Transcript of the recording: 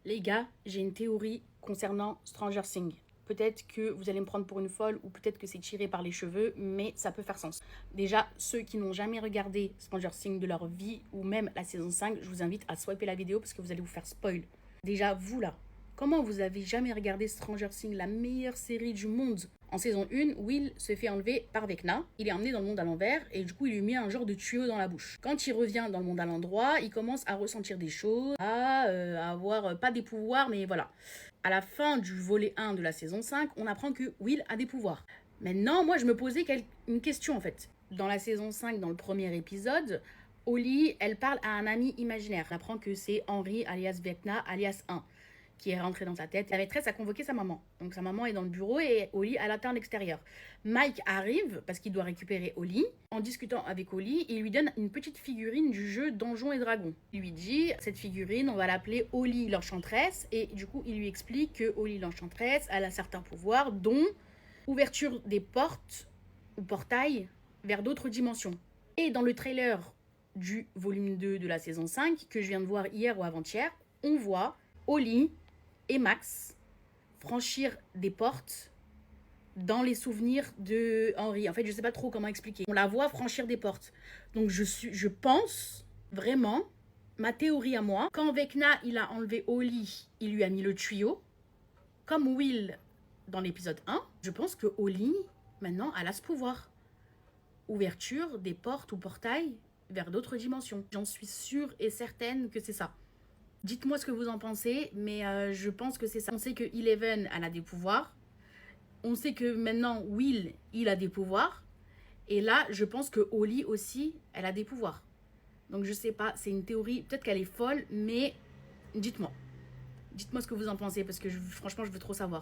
Les gars, j'ai une théorie concernant Stranger Things. Peut-être que vous allez me prendre pour une folle ou peut-être que c'est tiré par les cheveux, mais ça peut faire sens. Déjà, ceux qui n'ont jamais regardé Stranger Things de leur vie ou même la saison 5, je vous invite à swiper la vidéo parce que vous allez vous faire spoil. Déjà, vous là, comment vous avez jamais regardé Stranger Things, la meilleure série du monde? En saison 1, Will se fait enlever par Vecna. Il est emmené dans le monde à l'envers et du coup, il lui met un genre de tuyau dans la bouche. Quand il revient dans le monde à l'endroit, il commence à ressentir des choses, à avoir pas des pouvoirs, mais voilà. À la fin du volet 1 de la saison 5, on apprend que Will a des pouvoirs. Maintenant, moi, je me posais une question en fait. Dans la saison 5, dans le premier épisode, Holly, elle parle à un ami imaginaire. On apprend que c'est Henry, alias Vecna, alias 1, qui est rentré dans sa tête. La maîtresse a convoqué sa maman. Donc sa maman est dans le bureau et Holly, elle attend à l'extérieur. Mike arrive parce qu'il doit récupérer Holly. En discutant avec Holly, il lui donne une petite figurine du jeu Donjons et Dragons. Il lui dit, cette figurine, on va l'appeler Holly l'Enchanteresse. Et du coup, il lui explique que Holly l'Enchanteresse, elle a certains pouvoirs, dont ouverture des portes ou portails vers d'autres dimensions. Et dans le trailer du volume 2 de la saison 5, que je viens de voir hier ou avant-hier, on voit Holly et Max franchir des portes dans les souvenirs de Henry. En fait, je sais pas trop comment expliquer. On la voit franchir des portes. Donc je pense vraiment, ma théorie à moi, quand Vecna il a enlevé Holly, il lui a mis le tuyau, comme Will dans l'épisode 1, je pense que Holly, maintenant, elle a ce pouvoir. Ouverture des portes ou portails vers d'autres dimensions. J'en suis sûre et certaine que c'est ça. Dites-moi ce que vous en pensez, mais je pense que c'est ça. On sait que Eleven, elle a des pouvoirs. On sait que maintenant, Will, il a des pouvoirs. Et là, je pense que Holly aussi, elle a des pouvoirs. Donc je sais pas, c'est une théorie, peut-être qu'elle est folle, mais dites-moi. Dites-moi ce que vous en pensez, parce que franchement, je veux trop savoir.